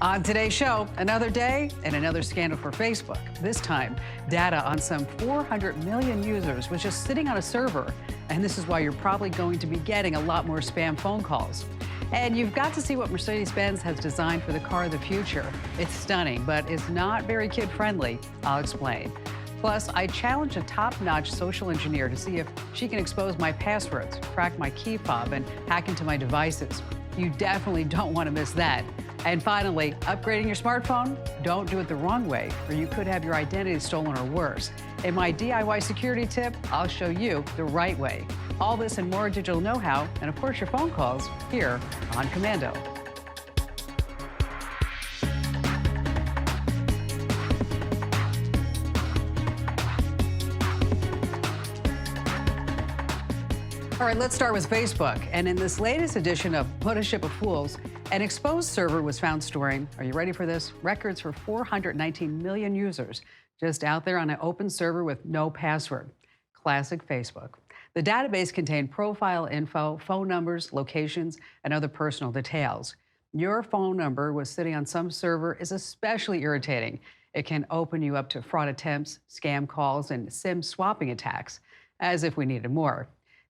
On today's show, another day and another scandal for Facebook. This time, data on some 400 million users was just sitting on a server. And this is why you're probably going to be getting a lot more spam phone calls. And you've got to see what Mercedes-Benz has designed for the car of the future. It's stunning, but it's not very kid-friendly. I'll explain. Plus, I challenged a top-notch social engineer to see if she can expose my passwords, crack my key fob, and hack into my devices. You definitely don't want to miss that. And finally, upgrading your smartphone? Don't do it the wrong way, or you could have your identity stolen or worse. In my DIY security tip, I'll show you the right way. All this and more digital know-how, and of course your phone calls, here on Komando. All right, let's start with Facebook. And in this latest edition of What a Ship of Fools, an exposed server was found storing, are you ready for this? Records for 419 million users just out there on an open server with no password. Classic Facebook. The database contained profile info, phone numbers, locations, and other personal details. Your phone number was sitting on some server is especially irritating. It can open you up to fraud attempts, scam calls, and SIM swapping attacks, as if we needed more.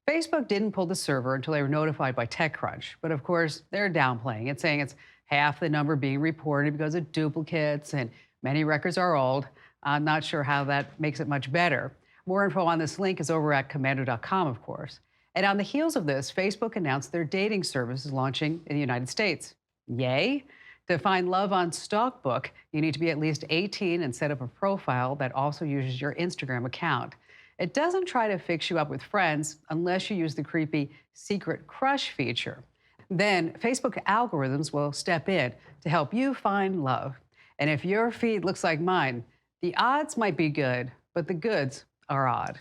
Facebook didn't pull the server until they were notified by TechCrunch. But of course, they're downplaying it, saying it's half the number being reported because of duplicates and many records are old. I'm not sure how that makes it much better. More info on this link is over at komando.com, of course. And on the heels of this, Facebook announced their dating service is launching in the United States. Yay! To find love on Stalkbook, you need to be at least 18 and set up a profile that also uses your Instagram account. It doesn't try to fix you up with friends unless you use the creepy secret crush feature. Then Facebook algorithms will step in to help you find love. And if your feed looks like mine, the odds might be good, but the goods are odd.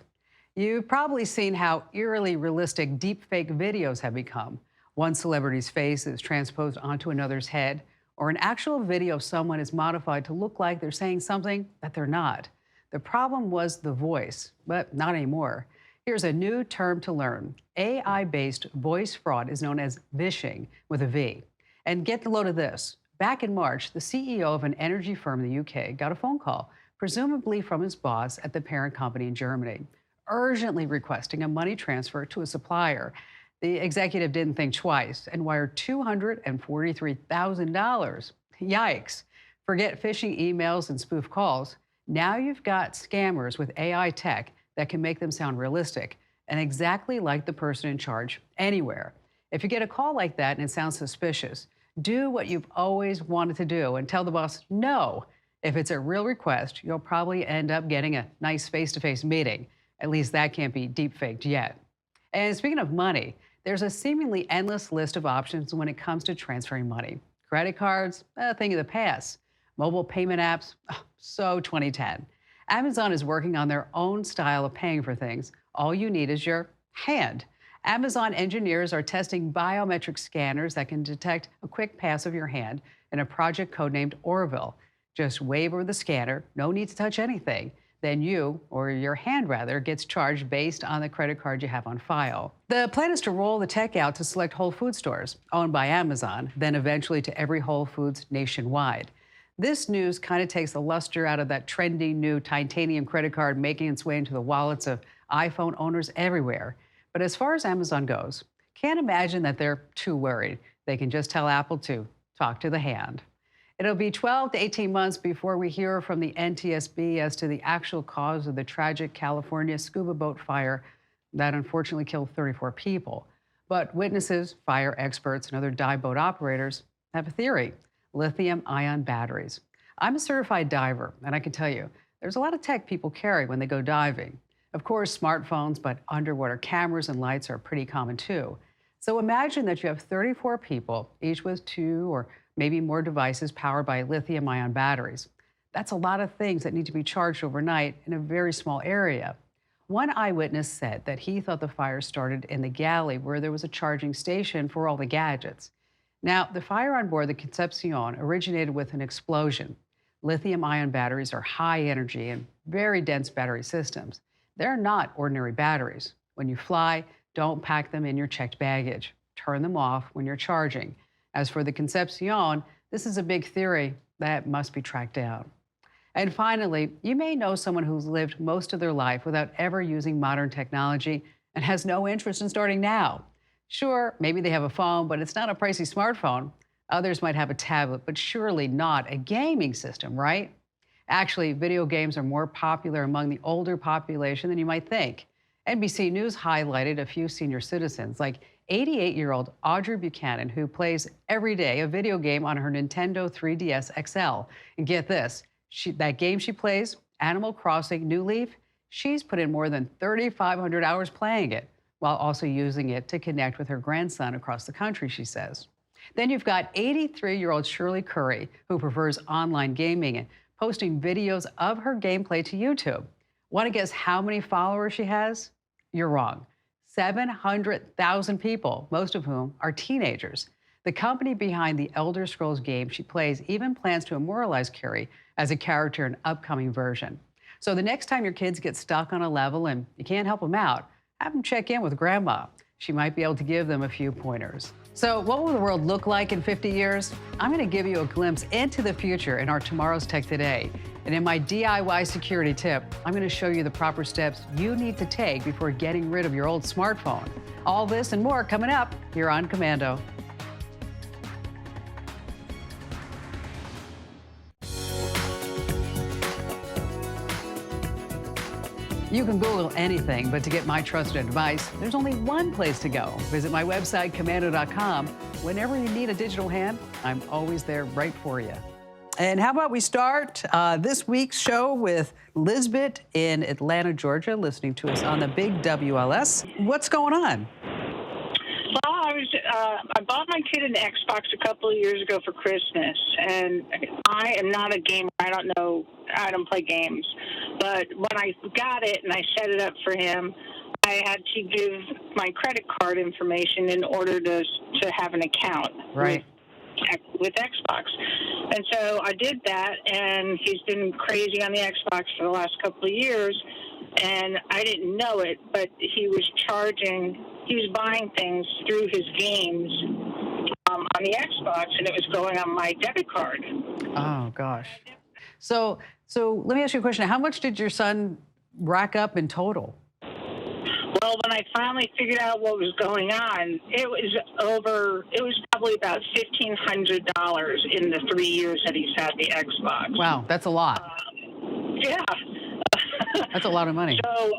You've probably seen how eerily realistic deepfake videos have become. One celebrity's face is transposed onto another's head, or an actual video of someone is modified to look like they're saying something that they're not. The problem was the voice, but not anymore. Here's a new term to learn. AI-based voice fraud is known as vishing, with a V. And get the load of this. Back in March, the CEO of an energy firm in the UK got a phone call, presumably from his boss at the parent company in Germany, urgently requesting a money transfer to a supplier. The executive didn't think twice and wired $243,000. Yikes. Forget phishing emails and spoof calls. Now you've got scammers with AI tech that can make them sound realistic and exactly like the person in charge anywhere. If you get a call like that and it sounds suspicious, do what you've always wanted to do and tell the boss no. If it's a real request, you'll probably end up getting a nice face-to-face meeting. At least that can't be deep-faked yet. And speaking of money, there's a seemingly endless list of options when it comes to transferring money. Credit cards, a thing of the past. Mobile payment apps, so 2010. Amazon is working on their own style of paying for things. All you need is your hand. Amazon engineers are testing biometric scanners that can detect a quick pass of your hand in a project codenamed Orville. Just wave over the scanner, no need to touch anything. Then you, or your hand rather, gets charged based on the credit card you have on file. The plan is to roll the tech out to select Whole Food stores owned by Amazon, then eventually to every Whole Foods nationwide. This news kind of takes the luster out of that trendy new titanium credit card making its way into the wallets of iPhone owners everywhere. But as far as Amazon goes, can't imagine that they're too worried. They can just tell Apple to talk to the hand. It'll be 12 to 18 months before we hear from the NTSB as to the actual cause of the tragic California scuba boat fire that unfortunately killed 34 people. But witnesses, fire experts, and other dive boat operators have a theory: lithium-ion batteries. I'm a certified diver, and I can tell you, there's a lot of tech people carry when they go diving. Of course, smartphones, but underwater cameras and lights are pretty common too. So imagine that you have 34 people, each with 2 or maybe more devices powered by lithium-ion batteries. That's a lot of things that need to be charged overnight in a very small area. One eyewitness said that he thought the fire started in the galley where there was a charging station for all the gadgets. Now, the fire on board the Concepcion originated with an explosion. Lithium-ion batteries are high energy and very dense battery systems. They're not ordinary batteries. When you fly, don't pack them in your checked baggage. Turn them off when you're charging. As for the Concepcion, This is a big theory that must be tracked down. And finally, you may know someone who's lived most of their life without ever using modern technology and has no interest in starting now. Sure, maybe they have a phone, but it's not a pricey smartphone. Others might have a tablet, but surely not a gaming system, right? Actually, video games are more popular among the older population than you might think. NBC News highlighted a few senior citizens, like 88-year-old Audrey Buchanan, who plays every day a video game on her Nintendo 3DS XL. And get this, that game she plays, Animal Crossing New Leaf, she's put in more than 3,500 hours playing it, while also using it to connect with her grandson across the country, she says. Then you've got 83-year-old Shirley Curry, who prefers online gaming and posting videos of her gameplay to YouTube. Want to guess how many followers she has? You're wrong. 700,000 people, most of whom are teenagers. The company behind the Elder Scrolls game she plays even plans to immortalize Curry as a character in an upcoming version. So the next time your kids get stuck on a level and you can't help them out, have them check in with grandma. She might be able to give them a few pointers. So what will the world look like in 50 years? I'm going to give you a glimpse into the future in our Tomorrow's Tech Today. And in my DIY security tip, I'm going to show you the proper steps you need to take before getting rid of your old smartphone. All this and more coming up here on Komando. You can Google anything, but to get my trusted advice, there's only one place to go. Visit my website, komando.com. Whenever you need a digital hand, I'm always there right for you. And how about we start this week's show with Lisbeth in Atlanta, Georgia, listening to us on the big WLS. What's going on? Well, I bought my kid an Xbox a couple of years ago for Christmas, and I am not a gamer. I don't play games. But when I got it and I set it up for him, I had to give my credit card information in order to have an account. Right. With Xbox. And so I did that, and he's been crazy on the Xbox for the last couple of years, and I didn't know it, but he was buying things through his games on the Xbox, and it was going on my debit card. Oh, gosh. So let me ask you a question. How much did your son rack up in total? Well, when I finally figured out what was going on, it was probably about $1,500 in the 3 years that he's had the Xbox. Wow, that's a lot. Yeah. That's a lot of money. So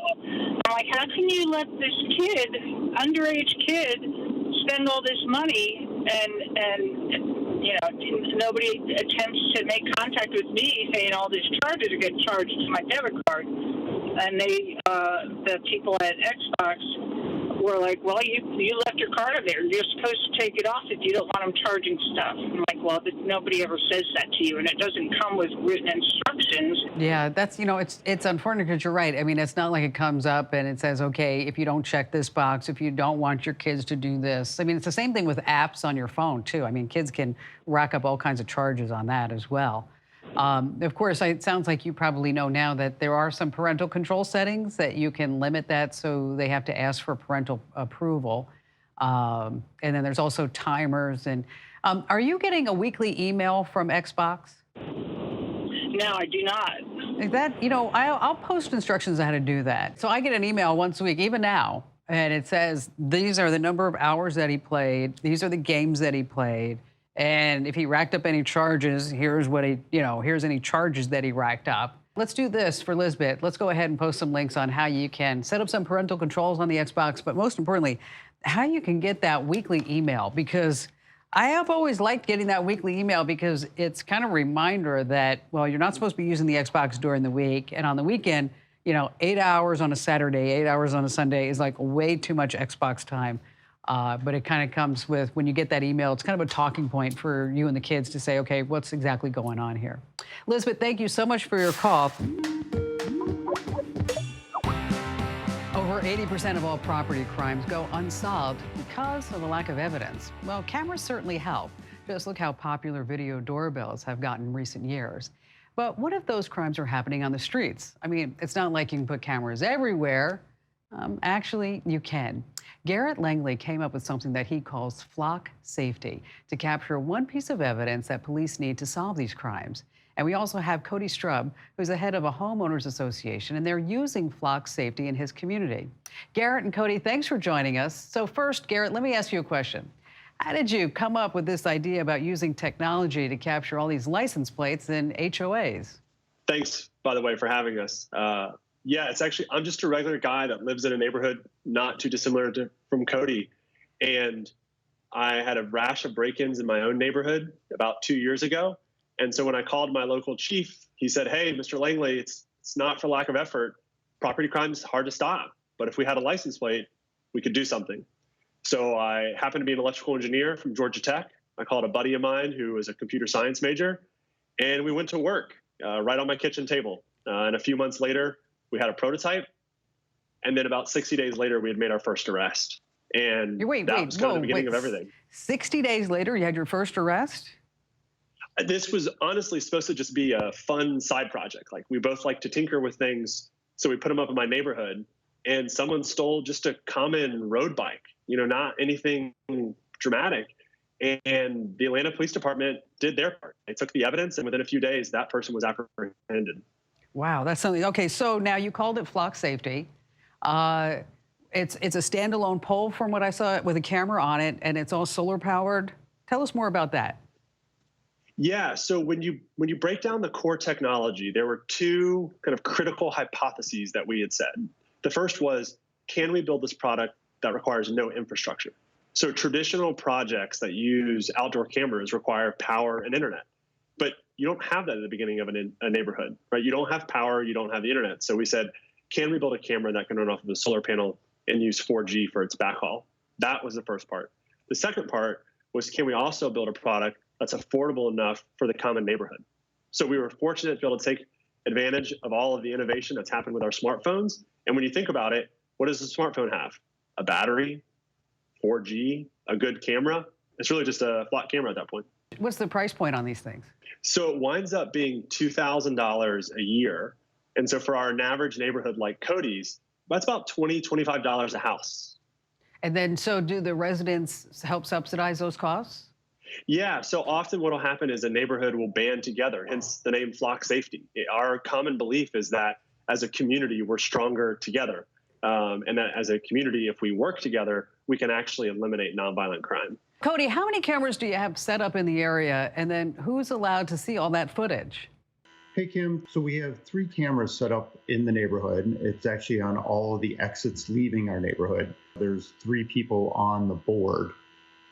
I'm like, how can you let this kid, underage kid, spend all this money and nobody attempts to make contact with me saying all these charges are getting charged to my debit card. And the people at Xbox were like, well, you left your card in there. You're supposed to take it off if you don't want them charging stuff. I'm like, well, nobody ever says that to you, and it doesn't come with written instructions. Yeah, that's, it's unfortunate because you're right. I mean, it's not like it comes up and it says, okay, if you don't check this box, if you don't want your kids to do this. I mean, it's the same thing with apps on your phone, too. I mean, kids can rack up all kinds of charges on that as well. Of course, it sounds like you probably know now that there are some parental control settings that you can limit that so they have to ask for parental approval. And then there's also timers. And are you getting a weekly email from Xbox? No, I do not. I'll post instructions on how to do that. So I get an email once a week, even now, and it says, these are the number of hours that he played. These are the games that he played. And if he racked up any charges, here's any charges that he racked up. Let's do this for Lisbeth. Let's go ahead and post some links on how you can set up some parental controls on the Xbox, but most importantly, how you can get that weekly email, because I have always liked getting that weekly email because it's kind of a reminder that, well, you're not supposed to be using the Xbox during the week, and on the weekend, 8 hours on a Saturday, 8 hours on a Sunday is like way too much Xbox time. But it kind of comes with, when you get that email, it's kind of a talking point for you and the kids to say, okay, what's exactly going on here? Lisbeth, thank you so much for your call. Over 80% of all property crimes go unsolved because of a lack of evidence. Well, cameras certainly help. Just look how popular video doorbells have gotten in recent years. But what if those crimes are happening on the streets? I mean, it's not like you can put cameras everywhere. Actually, you can. Garrett Langley came up with something that he calls flock safety to capture one piece of evidence that police need to solve these crimes. And we also have Cody Strub, who's the head of a homeowners association, and they're using flock safety in his community. Garrett and Cody, thanks for joining us. So first, Garrett, let me ask you a question. How did you come up with this idea about using technology to capture all these license plates and HOAs? Thanks, by the way, for having us. Yeah, it's actually, I'm just a regular guy that lives in a neighborhood not too dissimilar from Cody. And I had a rash of break-ins in my own neighborhood about 2 years ago. And so when I called my local chief, he said, "Hey, Mr. Langley, it's not for lack of effort. Property crime is hard to stop. But if we had a license plate, we could do something." So I happened to be an electrical engineer from Georgia Tech. I called a buddy of mine who was a computer science major, and we went to work right on my kitchen table. And a few months later, we had a prototype. And then about 60 days later, we had made our first arrest. And that was kind of the beginning of everything. 60 days later, you had your first arrest? This was honestly supposed to just be a fun side project. Like, we both like to tinker with things. So we put them up in my neighborhood, and someone stole just a common road bike, not anything dramatic. And the Atlanta Police Department did their part. They took the evidence, and within a few days, that person was apprehended. Wow, that's something. Okay, so now you called it flock safety. It's a standalone pole from what I saw with a camera on it, and it's all solar powered. Tell us more about that. Yeah, so when you break down the core technology, there were two kind of critical hypotheses that we had said. The first was, can we build this product that requires no infrastructure? So traditional projects that use outdoor cameras require power and internet, but you don't have that at the beginning of a neighborhood, right? You don't have power, you don't have the internet. So we said, can we build a camera that can run off of a solar panel and use 4G for its backhaul? That was the first part. The second part was, can we also build a product that's affordable enough for the common neighborhood? So we were fortunate to be able to take advantage of all of the innovation that's happened with our smartphones. And when you think about it, what does a smartphone have? A battery, 4G, a good camera. It's really just a flat camera at that point. What's the price point on these things? So it winds up being $2,000 a year. And so for an average neighborhood like Cody's, that's about $20, $25 a house. And then, so do the residents help subsidize those costs? Yeah, so often what will happen is a neighborhood will band together, hence the name Flock Safety. Our common belief is that as a community, we're stronger together. And that as a community, if we work together, we can actually eliminate nonviolent crime. Cody, how many cameras do you have set up in the area? And then who's allowed to see all that footage? Hey, Kim. So we have 3 cameras set up in the neighborhood. It's actually on all of the exits leaving our neighborhood. There's 3 people on the board,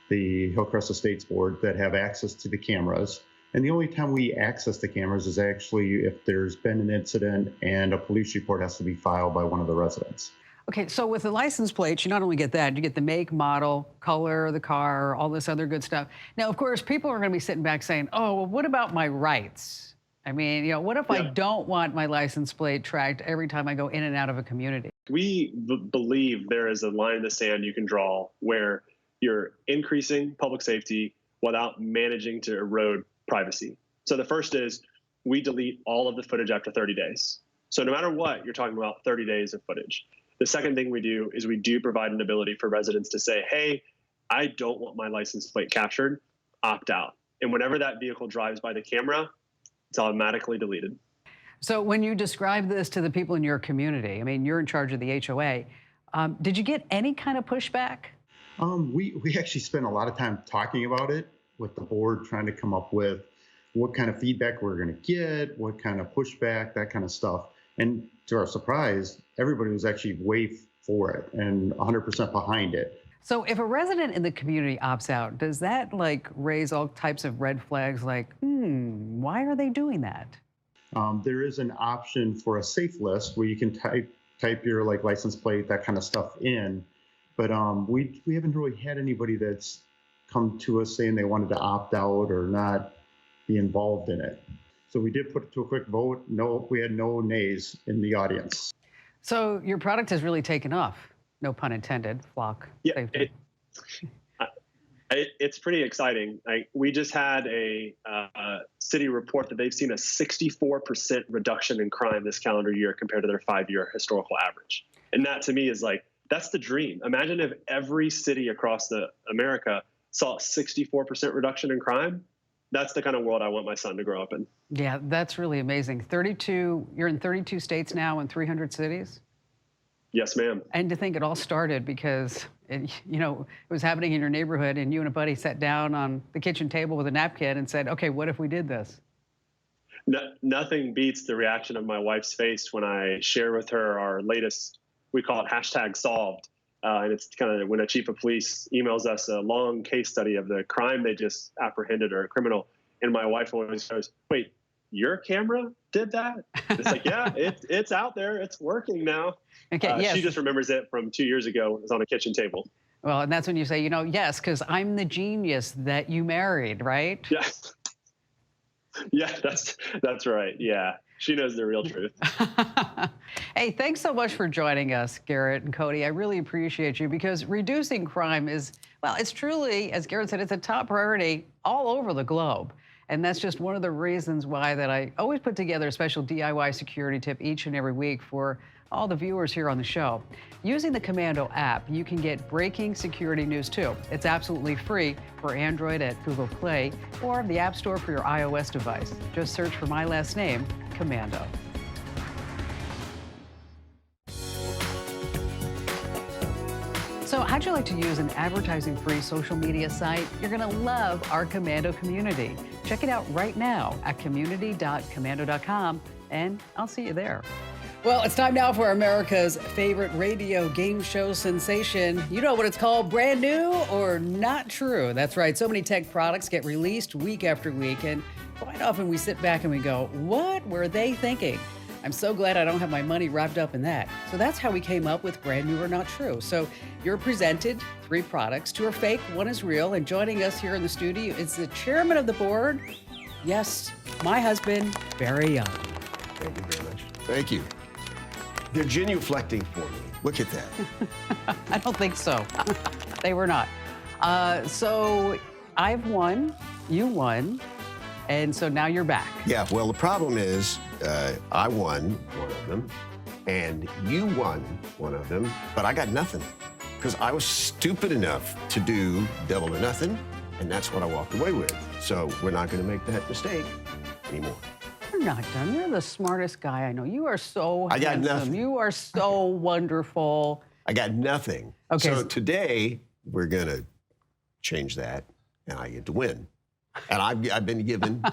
the Hillcrest Estates board, that have access to the cameras. And the only time we access the cameras is actually if there's been an incident and a police report has to be filed by one of the residents. Okay, so with the license plates, you not only get that, you get the make, model, color of the car, all this other good stuff. Now, of course, people are going to be sitting back saying, oh, well, what about my rights? I mean, what if I don't want my license plate tracked every time I go in and out of a community? We believe there is a line in the sand you can draw where you're increasing public safety without managing to erode privacy. So the first is, we delete all of the footage after 30 days. So no matter what, you're talking about 30 days of footage. The second thing we do is we do provide an ability for residents to say, hey, I don't want my license plate captured, opt out. And whenever that vehicle drives by the camera, it's automatically deleted. So when you describe this to the people in your community, I mean, you're in charge of the HOA, did you get any kind of pushback? We actually spent a lot of time talking about it with the board, trying to come up with what kind of feedback we're going to get, what kind of pushback, that kind of stuff. And to our surprise, everybody was actually way for it and 100% behind it. So if a resident in the community opts out, does that raise all types of red flags like, why are they doing that? There is an option for a safe list where you can type your license plate, that kind of stuff in. But we haven't really had anybody that's come to us saying they wanted to opt out or not be involved in it. So we did put it to a quick vote. No, we had no nays in the audience. So your product has really taken off. No pun intended, flock safety. It's pretty exciting. We just had a city report that they've seen a 64% reduction in crime this calendar year compared to their 5-year historical average. And that to me is like, that's the dream. Imagine if every city across America saw a 64% reduction in crime. That's the kind of world I want my son to grow up in. Yeah, that's really amazing. 32, you're in 32 states now and 300 cities? Yes, ma'am. And to think it all started because, it was happening in your neighborhood and you and a buddy sat down on the kitchen table with a napkin and said, okay, what if we did this? Nothing beats the reaction of my wife's face when I share with her our latest, we call it #solved. And it's kind of when a chief of police emails us a long case study of the crime they just apprehended or a criminal. And my wife always goes, wait, your camera did that? It's like, yeah, it's out there. It's working now. Okay, yes. She just remembers it from 2 years ago. It was on a kitchen table. Well, and that's when you say, yes, because I'm the genius that you married, right? Yes. Yeah, that's right. Yeah, she knows the real truth. Hey, thanks so much for joining us, Garrett and Cody. I really appreciate you because reducing crime is, well, it's truly, as Garrett said, it's a top priority all over the globe. And that's just one of the reasons why that I always put together a special DIY security tip each and every week for all the viewers here on the show. Using the Komando app, you can get breaking security news too. It's absolutely free for Android at Google Play or the App Store for your iOS device. Just search for my last name, Komando. So how'd you like to use an advertising-free social media site? You're gonna love our Komando community. Check it out right now at community.komando.com, and I'll see you there. Well, it's time now for America's favorite radio game show sensation. You know what it's called, brand new or not true. That's right, so many tech products get released week after week, and quite often we sit back and we go, what were they thinking? I'm so glad I don't have my money wrapped up in that. So that's how we came up with brand new or not true. So you're presented 3 products. 2 are fake, 1 is real. And joining us here in the studio is the chairman of the board. Yes, my husband, Barry Young. Thank you very much. Thank you. They're genuflecting for me. Look at that. I don't think so. They were not. So I've won, you won, and so now you're back. Yeah, well, the problem is I won one of them, and you won one of them, but I got nothing because I was stupid enough to do double or nothing, and that's what I walked away with. So we're not going to make that mistake anymore. You're not done. You're the smartest guy I know. You are so I got handsome. nothing. You are so wonderful. I got nothing. Okay. So today we're going to change that, and I get to win. And I've been given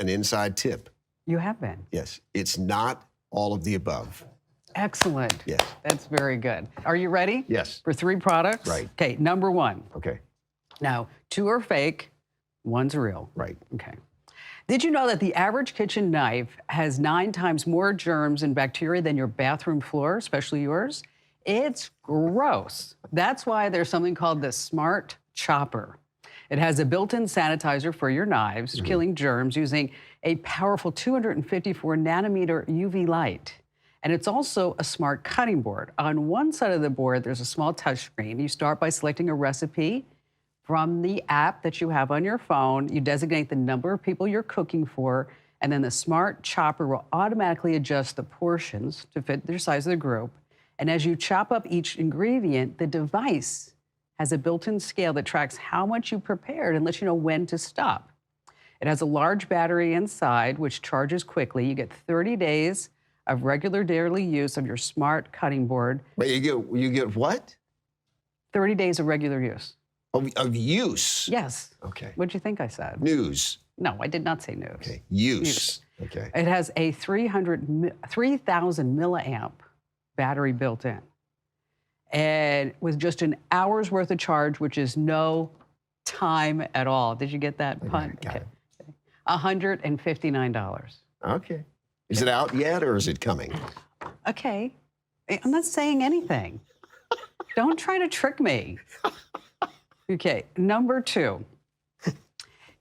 an inside tip. You have been. Yes, it's not all of the above. Excellent. Yes. That's very good. Are you ready? Yes. For 3 products? Right. Okay, number 1. Okay. Now, 2 are fake, 1's real. Right. Okay. Did you know that the average kitchen knife has 9 times more germs and bacteria than your bathroom floor, especially yours? It's gross. That's why there's something called the Smart Chopper. It has a built-in sanitizer for your knives, killing germs using a powerful 254 nanometer UV light. And it's also a smart cutting board. On one side of the board, there's a small touchscreen. You start by selecting a recipe from the app that you have on your phone. You designate the number of people you're cooking for, and then the Smart Chopper will automatically adjust the portions to fit the size of the group. And as you chop up each ingredient, the device has a built-in scale that tracks how much you prepared and lets you know when to stop. It has a large battery inside, which charges quickly. You get 30 days of regular daily use of your smart cutting board. But you get what? 30 days of regular use. Of use? Yes. Okay. What'd you think I said? News. No, I did not say news. Okay. Use. Okay. It has a 3,000 milliamp battery built in. And with just an hour's worth of charge, which is no time at all. Did you get that pun? Got it. $159. Okay. Is it out yet or is it coming? Okay. I'm not saying anything. Don't try to trick me. Okay, number 2.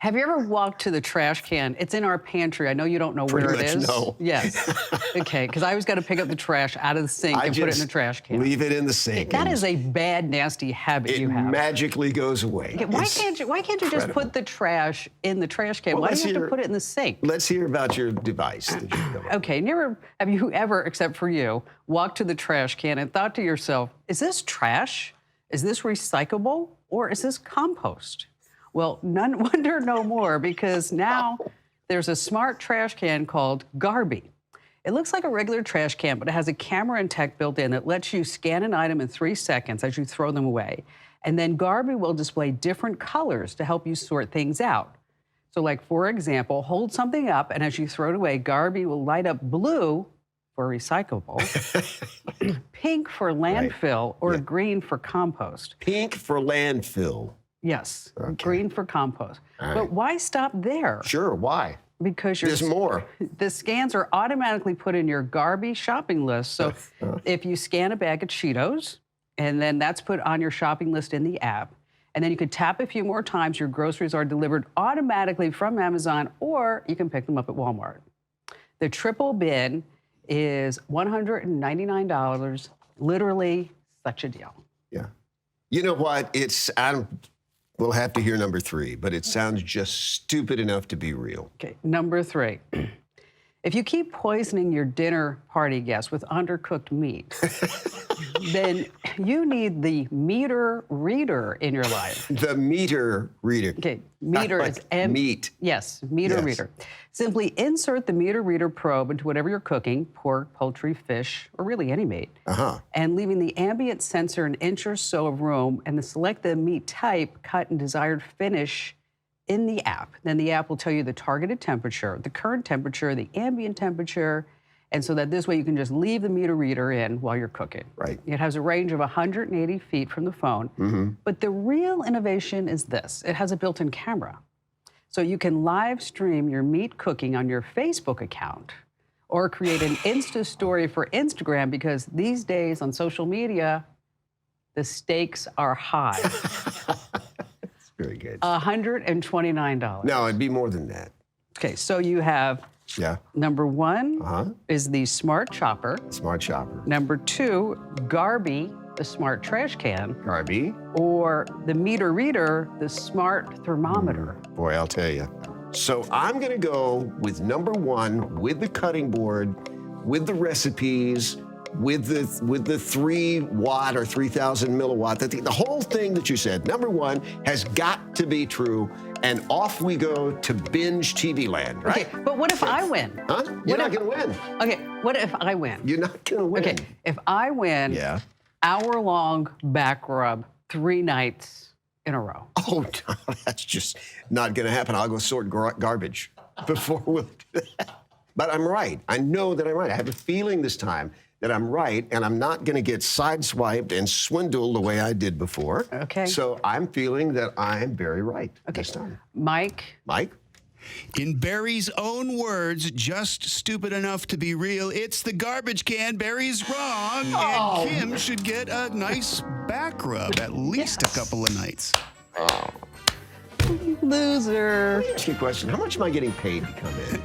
Have you ever walked to the trash can? It's in our pantry. I know you don't know where it Pretty much is. no. Yes. Okay, because I always got to pick up the trash out of the sink and put it in the trash can. Leave it in the sink. That is a bad, nasty habit you have. It magically goes away. Okay, why can't you just put the trash in the trash can? Well, why do you have to put it in the sink? Let's hear about your device. That you come up with. Okay, have you ever, except for you, walked to the trash can and thought to yourself, is this trash? Is this recyclable? Or is this compost? Well, none wonder no more, because now there's a smart trash can called Garby. It looks like a regular trash can, but it has a camera and tech built in that lets you scan an item in 3 seconds as you throw them away. And then Garby will display different colors to help you sort things out. So like, for example, hold something up, and as you throw it away, Garby will light up blue for recyclable, pink for landfill, or green for compost. Pink for landfill. Yes, Okay. green for compost. All But right. why stop there? Sure, why? Because There's more. the scans are automatically put in your Garby shopping list. So if you scan a bag of Cheetos, and then that's put on your shopping list in the app, and then you could tap a few more times, your groceries are delivered automatically from Amazon, or you can pick them up at Walmart. The triple bin is $199, literally such a deal. Yeah. You know what? We'll have to hear number 3, but it sounds just stupid enough to be real. Okay, number 3. If you keep poisoning your dinner party guests with undercooked meat, then you need the meter reader in your life. The meter reader. Okay, meter Like is M. meat. Yes, meter Yes. reader. Simply insert the meter reader probe into whatever you're cooking, pork, poultry, fish, or really any meat, and leaving the ambient sensor an inch or so of room, and then select the meat type, cut, and desired finish in the app. Then the app will tell you the targeted temperature, the current temperature, the ambient temperature, and so that this way you can just leave the meter reader in while you're cooking. Right. It has a range of 180 feet from the phone, but the real innovation is this. It has a built-in camera. So you can live stream your meat cooking on your Facebook account or create an Insta story for Instagram, because these days on social media, the stakes are high. Very good. $129. No, it'd be more than that. Okay, so you have Yeah. number 1 is the smart chopper. Smart shopper. Number 2, Garby, the smart trash can. Garby. Or the meter reader, the smart thermometer. Boy, I'll tell you. So I'm going to go with number 1, with the cutting board, with the recipes, with the 3-watt or 3,000 milliwatt. The whole thing that you said, number 1, has got to be true. And off we go to binge TV land, right? Okay, but what if I win? Huh? You're not going to win. Okay, what if I win? You're not going to win. Okay, if I win, Yeah. hour-long back rub 3 nights in a row. Oh, no, that's just not going to happen. I'll go sort garbage before we'll do that. But I'm right. I know that I'm right. I have a feeling this time that I'm right, and I'm not going to get sideswiped and swindled the way I did before. Okay. So I'm feeling that I'm very right this time. Mike? Mike? In Barry's own words, just stupid enough to be real, it's the garbage can. Barry's wrong, and Kim should get a nice back rub, at least a couple of nights. Loser. Let me ask you a question. How much am I getting paid to come in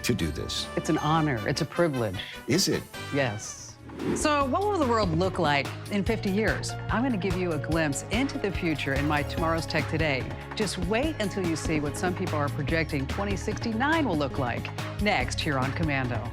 to do this? It's an honor. It's a privilege. Is it? Yes. So what will the world look like in 50 years? I'm going to give you a glimpse into the future in my Tomorrow's Tech Today. Just wait until you see what some people are projecting 2069 will look like. Next, here on Komando.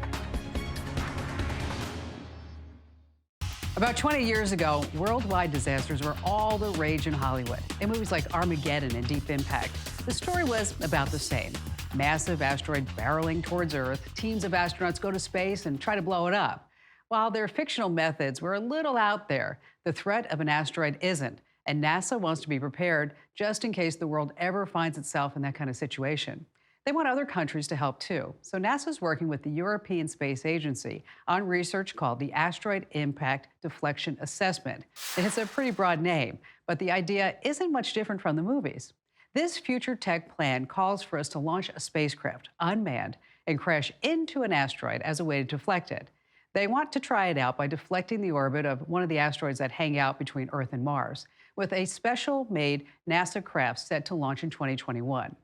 About 20 years ago, worldwide disasters were all the rage in Hollywood. In movies like Armageddon and Deep Impact, the story was about the same. Massive asteroid barreling towards Earth, teams of astronauts go to space and try to blow it up. While their fictional methods were a little out there, the threat of an asteroid isn't, and NASA wants to be prepared just in case the world ever finds itself in that kind of situation. They want other countries to help too. So NASA's working with the European Space Agency on research called the Asteroid Impact Deflection Assessment. And it's a pretty broad name, but the idea isn't much different from the movies. This future tech plan calls for us to launch a spacecraft, unmanned, and crash into an asteroid as a way to deflect it. They want to try it out by deflecting the orbit of one of the asteroids that hang out between Earth and Mars, with a special-made NASA craft set to launch in 2021.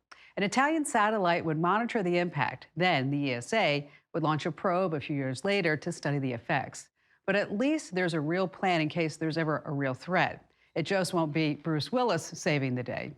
An Italian satellite would monitor the impact. Then the ESA would launch a probe a few years later to study the effects. But at least there's a real plan in case there's ever a real threat. It just won't be Bruce Willis saving the day.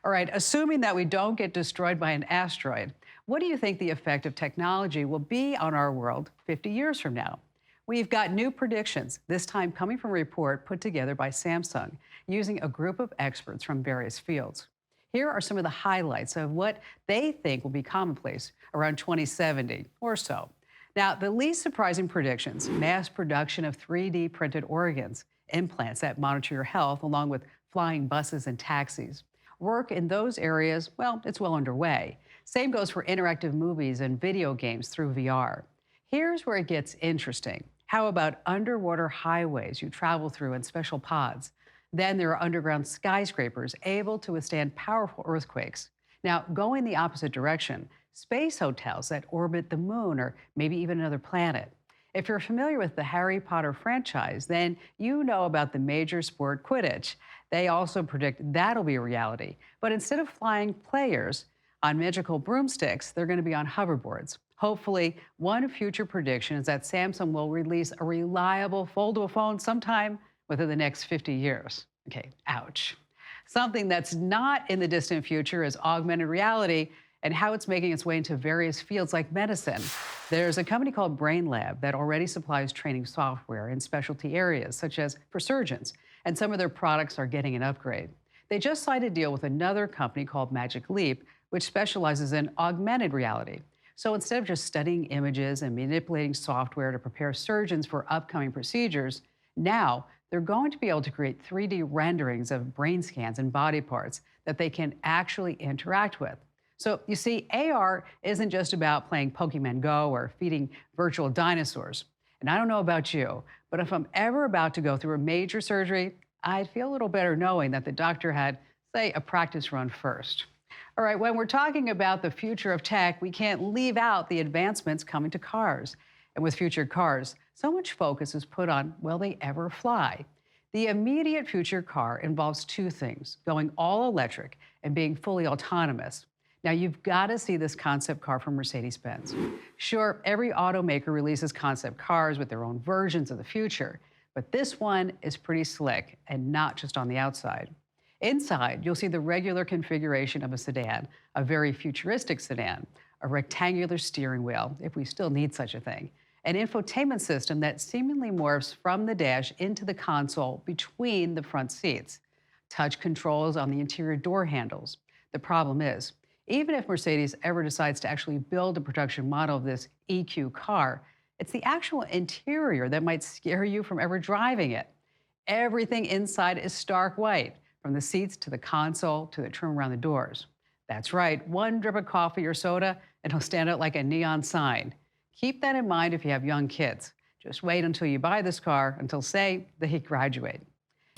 All right, assuming that we don't get destroyed by an asteroid, what do you think the effect of technology will be on our world 50 years from now? We've got new predictions, this time coming from a report put together by Samsung using a group of experts from various fields. Here are some of the highlights of what they think will be commonplace around 2070 or so. Now, the least surprising predictions: mass production of 3D printed organs, implants that monitor your health, along with flying buses and taxis. Work in those areas, well, it's well underway. Same goes for interactive movies and video games through VR. Here's where it gets interesting. How about underwater highways you travel through in special pods? Then there are underground skyscrapers able to withstand powerful earthquakes. Now, going the opposite direction, space hotels that orbit the moon or maybe even another planet. If you're familiar with the Harry Potter franchise, then you know about the major sport Quidditch. They also predict that'll be a reality. But instead of flying players on magical broomsticks, they're going to be on hoverboards. Hopefully, one future prediction is that Samsung will release a reliable foldable phone sometime within the next 50 years. Okay, ouch. Something that's not in the distant future is augmented reality and how it's making its way into various fields like medicine. There's a company called BrainLab that already supplies training software in specialty areas, such as for surgeons, and some of their products are getting an upgrade. They just signed a deal with another company called Magic Leap, which specializes in augmented reality. So instead of just studying images and manipulating software to prepare surgeons for upcoming procedures, now they're going to be able to create 3D renderings of brain scans and body parts that they can actually interact with. So you see, AR isn't just about playing Pokemon Go or feeding virtual dinosaurs. And I don't know about you, but if I'm ever about to go through a major surgery, I'd feel a little better knowing that the doctor had, say, a practice run first. All right, when we're talking about the future of tech, we can't leave out the advancements coming to cars. And with future cars, so much focus is put on, will they ever fly? The immediate future car involves two things: going all electric and being fully autonomous. Now, you've got to see this concept car from Mercedes-Benz. Sure, every automaker releases concept cars with their own versions of the future, but this one is pretty slick, and not just on the outside. Inside, you'll see the regular configuration of a sedan, a very futuristic sedan, a rectangular steering wheel, if we still need such a thing, an infotainment system that seemingly morphs from the dash into the console between the front seats, touch controls on the interior door handles. The problem is, even if Mercedes ever decides to actually build a production model of this EQ car, it's the actual interior that might scare you from ever driving it. Everything inside is stark white, from the seats to the console to the trim around the doors. That's right, one drip of coffee or soda, and it'll stand out like a neon sign. Keep that in mind if you have young kids. Just wait until you buy this car, until, say, they graduate.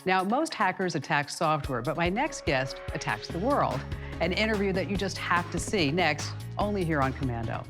Now, most hackers attack software, but my next guest attacks the world. An interview that you just have to see next, only here on Komando.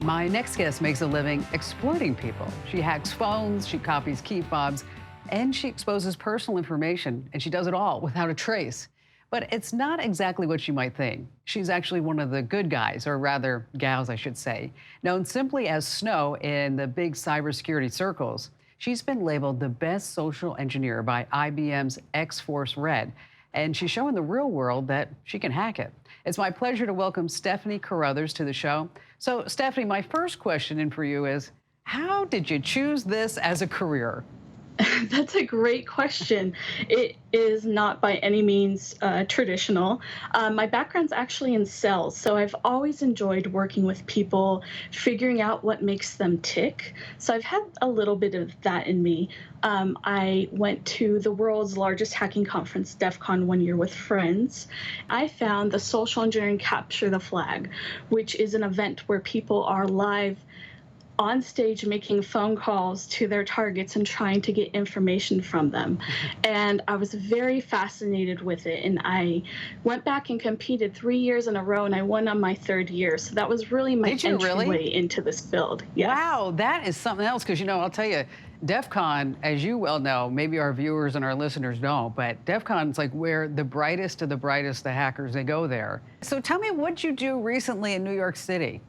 My next guest makes a living exploiting people. She hacks phones, she copies key fobs, and she exposes personal information, and she does it all without a trace. But it's not exactly what you might think. She's actually one of the good guys, or rather, gals, I should say, known simply as Snow in the big cybersecurity circles. She's been labeled the best social engineer by IBM's X-Force Red, and she's showing the real world that she can hack it. It's my pleasure to welcome Stephanie Carruthers to the show. So, Stephanie, my first question in for you is, how did you choose this as a career? That's a great question. It is not by any means traditional. My background's actually in sales, so I've always enjoyed working with people, figuring out what makes them tick. So I've had a little bit of that in me. I went to the world's largest hacking conference, DEF CON, one year with friends. I found the Social Engineering Capture the Flag, which is an event where people are live on stage making phone calls to their targets and trying to get information from them. And I was very fascinated with it. And I went back and competed 3 years in a row, and I won on my third year. So that was really my entryway into this field. Yes. Wow, that is something else, because, you know, I'll tell you, DEF CON, as you well know, maybe our viewers and our listeners don't, but DEF CON is like where the brightest of the brightest, the hackers, they go there. So tell me what you do recently in New York City.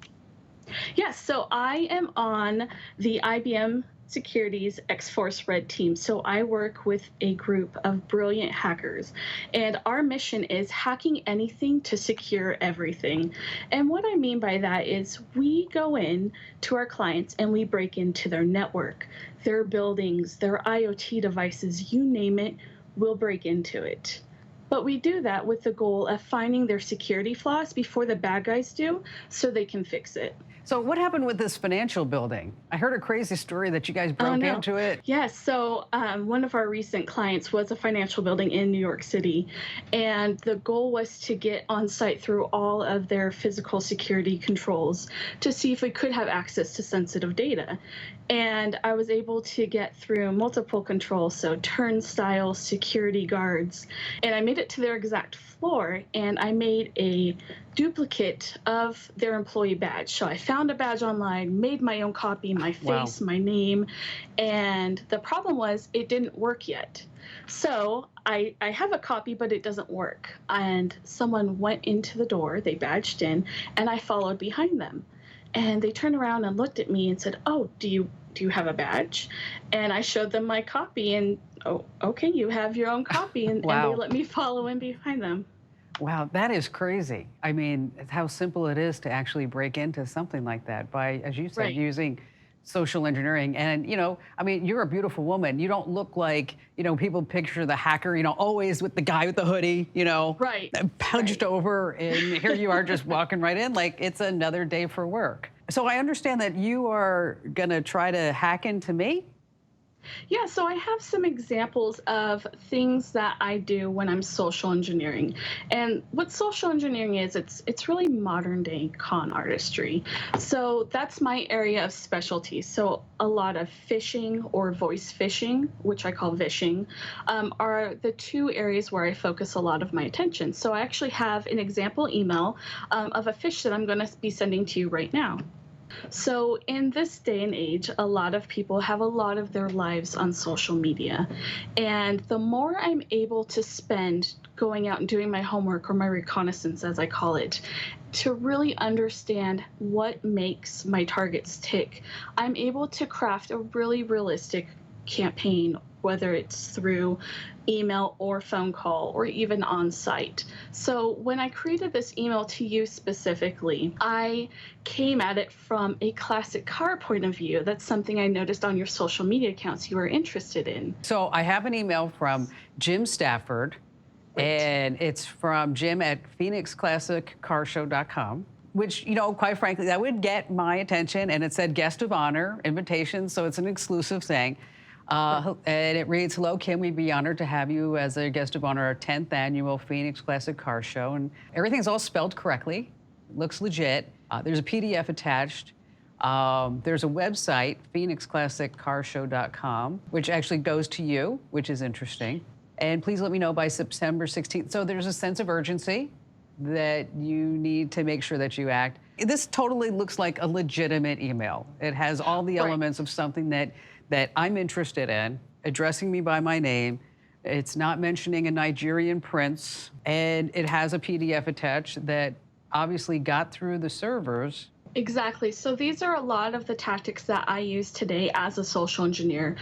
Yes, so I am on the IBM Securities X-Force Red team. So I work with a group of brilliant hackers, and our mission is hacking anything to secure everything. And what I mean by that is we go in to our clients and we break into their network, their buildings, their IoT devices, you name it, we'll break into it. But we do that with the goal of finding their security flaws before the bad guys do, so they can fix it. So what happened with this financial building? I heard a crazy story that you guys broke into it. Yes, so one of our recent clients was a financial building in New York City, and the goal was to get on site through all of their physical security controls to see if we could have access to sensitive data. And I was able to get through multiple controls, so turnstiles, security guards, and I made it to their exact floor, and I made a duplicate of their employee badge. So I found a badge online, made my own copy, my face, my name, and the problem was it didn't work yet. So I have a copy, but it doesn't work. And someone went into the door, they badged in, and I followed behind them. And they turned around and looked at me and said, "Oh, do you have a badge?" And I showed them my copy, and "Oh, okay, you have your own copy," and they let me follow in behind them. Wow, that is crazy. I mean, how simple it is to actually break into something like that by, as you said, using social engineering. And, you know, I mean, you're a beautiful woman. You don't look like, you know, people picture the hacker, you know, always with the guy with the hoodie, you know, punched over, and here you are just walking right in like it's another day for work. So I understand that you are going to try to hack into me? Yeah, so I have some examples of things that I do when I'm social engineering. And what social engineering is, it's really modern day con artistry. So that's my area of specialty. So a lot of phishing or voice phishing, which I call vishing, are the two areas where I focus a lot of my attention. So I actually have an example email of a phish that I'm going to be sending to you right now. So in this day and age, a lot of people have a lot of their lives on social media. And the more I'm able to spend going out and doing my homework, or my reconnaissance, as I call it, to really understand what makes my targets tick, I'm able to craft a really realistic campaign, whether it's through email or phone call or even on site. So when I created this email to you specifically, I came at it from a classic car point of view. That's something I noticed on your social media accounts you were interested in. So I have an email from Jim Stafford, and it's from Jim at phoenixclassiccarshow.com. Which, you know, quite frankly, that would get my attention. And it said guest of honor, invitation, so it's an exclusive thing. And it reads, "Hello, Kim, we'd be honored to have you as a guest of honor at our 10th annual Phoenix Classic Car Show." And everything's all spelled correctly. It looks legit. There's a PDF attached. There's a website, phoenixclassiccarshow.com, which actually goes to you, which is interesting. And please let me know by September 16th. So there's a sense of urgency that you need to make sure that you act. This totally looks like a legitimate email. It has all the elements of something that I'm interested in, addressing me by my name. It's not mentioning a Nigerian prince, and it has a PDF attached that obviously got through the servers. Exactly. So these are a lot of the tactics that I use today as a social engineer.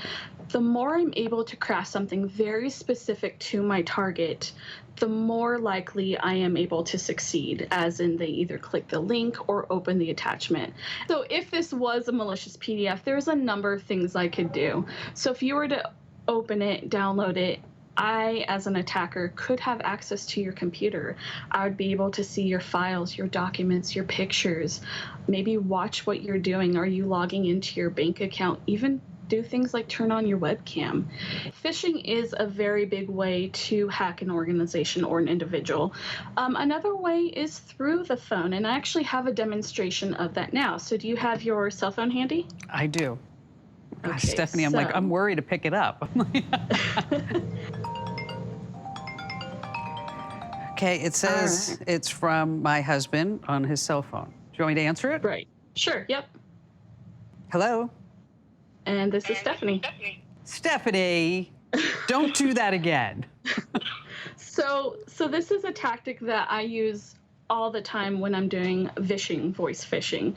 The more I'm able to craft something very specific to my target, the more likely I am able to succeed, as in they either click the link or open the attachment. So if this was a malicious PDF, there's a number of things I could do. So if you were to open it, download it, I, as an attacker, could have access to your computer. I would be able to see your files, your documents, your pictures, maybe watch what you're doing. Are you logging into your bank account? Even do things like turn on your webcam. Phishing is a very big way to hack an organization or an individual. Another way is through the phone, and I actually have a demonstration of that now. So do you have your cell phone handy? I do. Okay, Stephanie, I'm worried to pick it up. Okay, it says it's from my husband on his cell phone. Do you want me to answer it? Right. Sure, yep. Hello? And this is Stephanie. Stephanie, don't do that again. So this is a tactic that I use all the time when I'm doing vishing, voice phishing.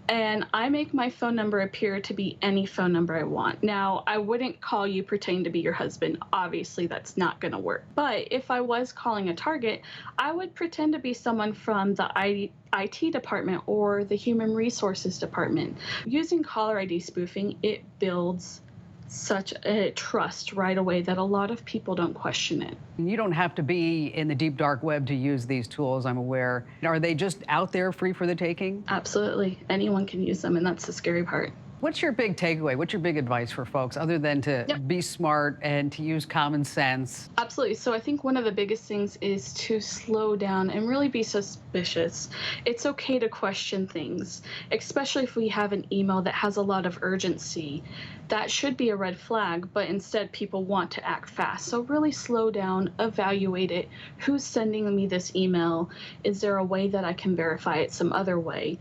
And I make my phone number appear to be any phone number I want. Now, I wouldn't call you pretending to be your husband. Obviously, that's not going to work. But if I was calling a target, I would pretend to be someone from the IT department or the human resources department. Using caller ID spoofing, it builds such a trust right away that a lot of people don't question it. You don't have to be in the deep dark web to use these tools, I'm aware. Are they just out there free for the taking? Absolutely. Anyone can use them, and that's the scary part. What's your big takeaway? What's your big advice for folks other than to be smart and to use common sense? Absolutely. So I think one of the biggest things is to slow down and really be suspicious. It's okay to question things, especially if we have an email that has a lot of urgency. That should be a red flag, but instead people want to act fast. So really slow down, evaluate it. Who's sending me this email? Is there a way that I can verify it some other way?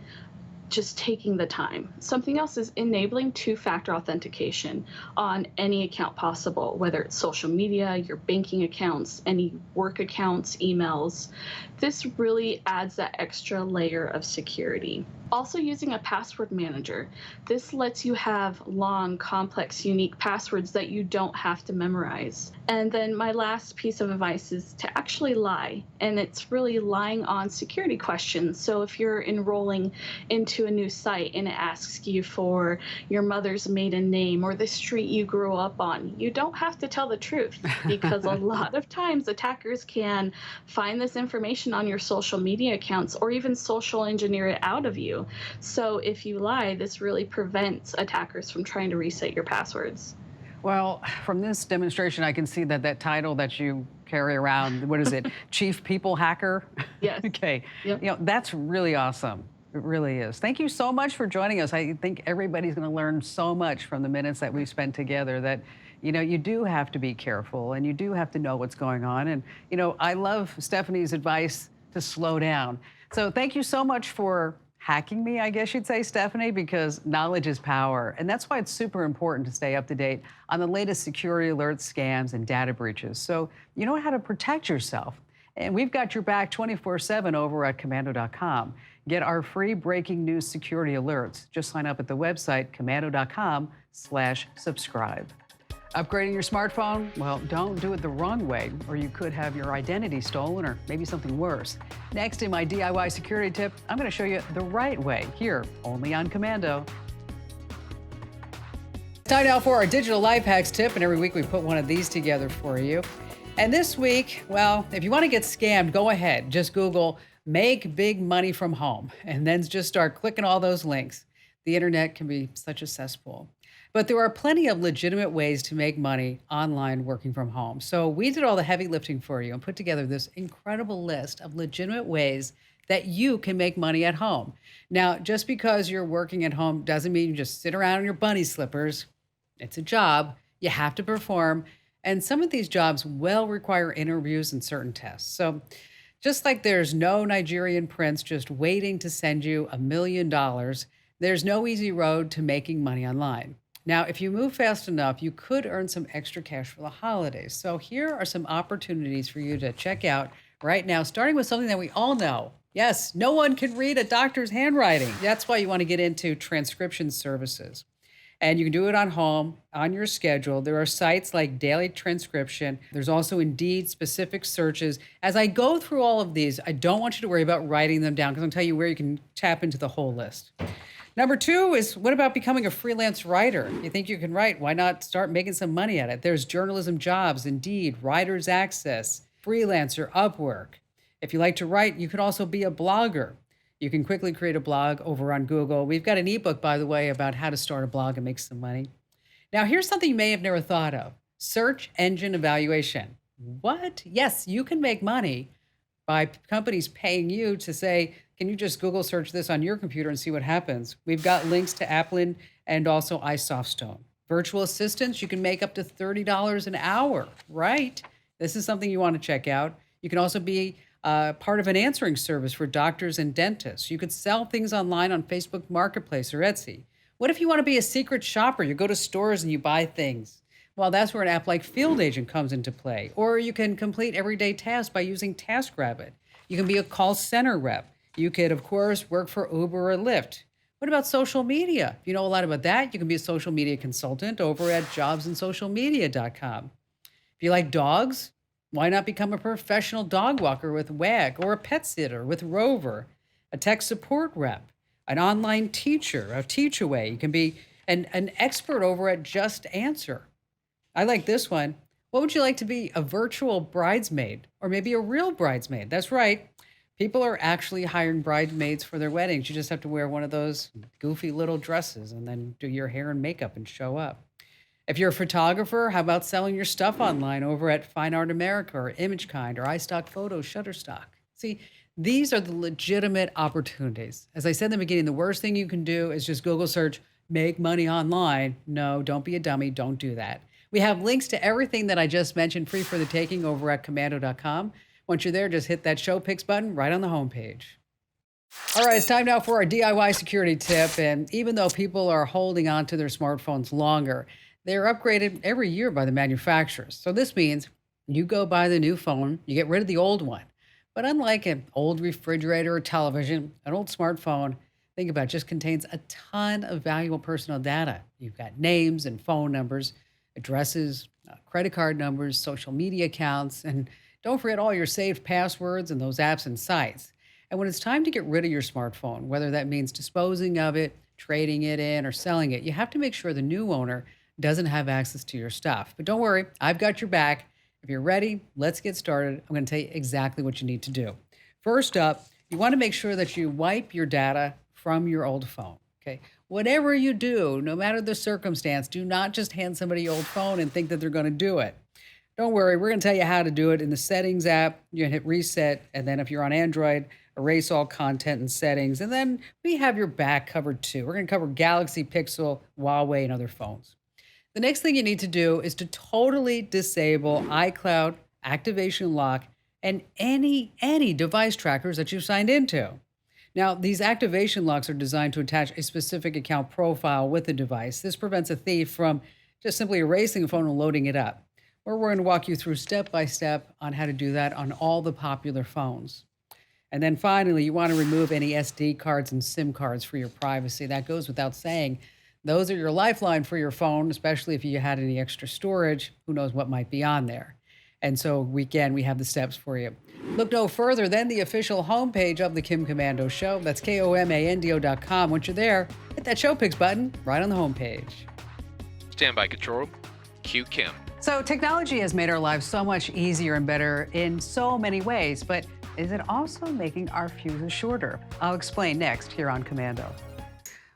Just taking the time. Something else is enabling two-factor authentication on any account possible, whether it's social media, your banking accounts, any work accounts, emails. This really adds that extra layer of security. Also using a password manager. This lets you have long, complex, unique passwords that you don't have to memorize. And then my last piece of advice is to actually lie. And it's really lying on security questions. So if you're enrolling into a new site and it asks you for your mother's maiden name or the street you grew up on, you don't have to tell the truth, because a lot of times attackers can find this information on your social media accounts or even social engineer it out of you. So if you lie, this really prevents attackers from trying to reset your passwords. Well, from this demonstration, I can see that that title that you carry around, what is it, Chief People Hacker? Yes. Okay. Yep. You know, that's really awesome. It really is. Thank you so much for joining us. I think everybody's going to learn so much from the minutes that we've spent together that, you know, you do have to be careful and you do have to know what's going on. And, you know, I love Stephanie's advice to slow down. So thank you so much for hacking me, I guess you'd say, Stephanie, because knowledge is power. And that's why it's super important to stay up to date on the latest security alerts, scams, and data breaches. So you know how to protect yourself. And we've got your back 24/7 over at komando.com. Get our free breaking news security alerts. Just sign up at the website komando.com/subscribe. Upgrading your smartphone? Well, don't do it the wrong way, or you could have your identity stolen or maybe something worse. Next, in my DIY security tip, I'm going to show you the right way here, only on Komando. Time now for our digital life hacks tip, and every week we put one of these together for you. And this week, well, if you want to get scammed, go ahead. Just Google "make big money from home" and then just start clicking all those links. The internet can be such a cesspool. But there are plenty of legitimate ways to make money online working from home. So we did all the heavy lifting for you and put together this incredible list of legitimate ways that you can make money at home. Now, just because you're working at home doesn't mean you just sit around in your bunny slippers. It's a job. You have to perform. And some of these jobs will require interviews and certain tests. So just like there's no Nigerian prince just waiting to send you $1 million, there's no easy road to making money online. Now, if you move fast enough, you could earn some extra cash for the holidays. So here are some opportunities for you to check out right now, starting with something that we all know. Yes, no one can read a doctor's handwriting. That's why you want to get into transcription services. And you can do it on home, on your schedule. There are sites like Daily Transcription. There's also Indeed specific searches. As I go through all of these, I don't want you to worry about writing them down because I'll tell you where you can tap into the whole list. Number 2 is, what about becoming a freelance writer? You think you can write? Why not start making some money at it? There's journalism jobs, Indeed, Writer's Access, Freelancer, Upwork. If you like to write, you could also be a blogger. You can quickly create a blog over on Google. We've got an ebook, by the way, about how to start a blog and make some money. Now, here's something you may have never thought of. Search engine evaluation. What? Yes, you can make money by companies paying you to say, can you just Google search this on your computer and see what happens? We've got links to Applin and also iSoftStone. Virtual assistants, you can make up to $30 an hour, right? This is something you want to check out. You can also be part of an answering service for doctors and dentists. You could sell things online on Facebook Marketplace or Etsy. What if you want to be a secret shopper? You go to stores and you buy things. Well, that's where an app like Field Agent comes into play. Or you can complete everyday tasks by using TaskRabbit. You can be a call center rep. You could, of course, work for Uber or Lyft. What about social media? If you know a lot about that, you can be a social media consultant over at jobsandsocialmedia.com. If you like dogs, why not become a professional dog walker with WAG, or a pet sitter with Rover, a tech support rep, an online teacher, a Teachaway. You can be an expert over at Just Answer. I like this one. What would you like to be? A virtual bridesmaid, or maybe a real bridesmaid? That's right. People are actually hiring bridesmaids for their weddings. You just have to wear one of those goofy little dresses and then do your hair and makeup and show up. If you're a photographer, how about selling your stuff online over at Fine Art America or ImageKind or iStock Photos, Shutterstock? See, these are the legitimate opportunities. As I said in the beginning, the worst thing you can do is just Google search, make money online. No, don't be a dummy. Don't do that. We have links to everything that I just mentioned free for the taking over at komando.com. Once you're there, just hit that Show Picks button right on the homepage. All right, it's time now for our DIY security tip. And even though people are holding on to their smartphones longer, they're upgraded every year by the manufacturers. So this means you go buy the new phone, you get rid of the old one. But unlike an old refrigerator or television, an old smartphone, think about it, just contains a ton of valuable personal data. You've got names and phone numbers, addresses, credit card numbers, social media accounts, and don't forget all your saved passwords and those apps and sites. And when it's time to get rid of your smartphone, whether that means disposing of it, trading it in, or selling it, you have to make sure the new owner doesn't have access to your stuff. But don't worry, I've got your back. If you're ready, let's get started. I'm going to tell you exactly what you need to do. First up, you want to make sure that you wipe your data from your old phone. Okay. Whatever you do, no matter the circumstance, do not just hand somebody your old phone and think that they're going to do it. Don't worry, we're going to tell you how to do it in the Settings app. You can hit Reset, and then if you're on Android, erase all content and settings, and then we have your back covered too. We're going to cover Galaxy, Pixel, Huawei, and other phones. The next thing you need to do is to totally disable iCloud, Activation Lock, and any device trackers that you've signed into. Now, these activation locks are designed to attach a specific account profile with the device. This prevents a thief from just simply erasing a phone and loading it up. We're going to walk you through step by step on how to do that on all the popular phones. And then finally, you want to remove any SD cards and SIM cards for your privacy. That goes without saying. Those are your lifeline for your phone, especially if you had any extra storage. Who knows what might be on there. And so, we have the steps for you. Look no further than the official homepage of the Kim Komando Show. That's KOMANDO.com. Once you're there, hit that Show Picks button right on the homepage. Standby control. Cue Kim. So technology has made our lives so much easier and better in so many ways, but is it also making our fuses shorter? I'll explain next here on Komando.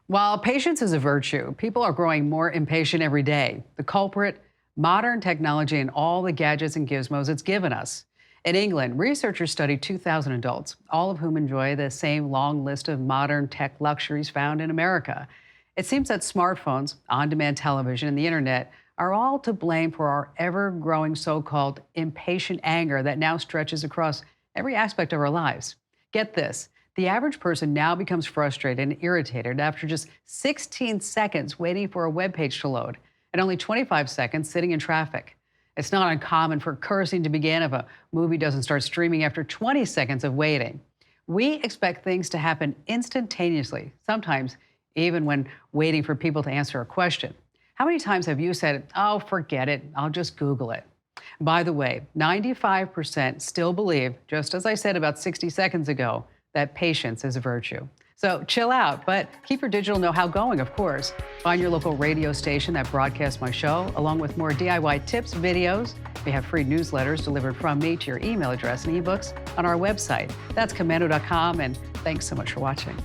While patience is a virtue, people are growing more impatient every day. The culprit, modern technology and all the gadgets and gizmos it's given us. In England, researchers studied 2,000 adults, all of whom enjoy the same long list of modern tech luxuries found in America. It seems that smartphones, on-demand television, and the internet are all to blame for our ever-growing so-called impatient anger that now stretches across every aspect of our lives. Get this, the average person now becomes frustrated and irritated after just 16 seconds waiting for a web page to load and only 25 seconds sitting in traffic. It's not uncommon for cursing to begin if a movie doesn't start streaming after 20 seconds of waiting. We expect things to happen instantaneously, sometimes even when waiting for people to answer a question. How many times have you said, oh, forget it, I'll just Google it? By the way, 95% still believe, just as I said about 60 seconds ago, that patience is a virtue. So chill out, but keep your digital know-how going, of course. Find your local radio station that broadcasts my show, along with more DIY tips, videos. We have free newsletters delivered from me to your email address and ebooks on our website. That's komando.com, and thanks so much for watching.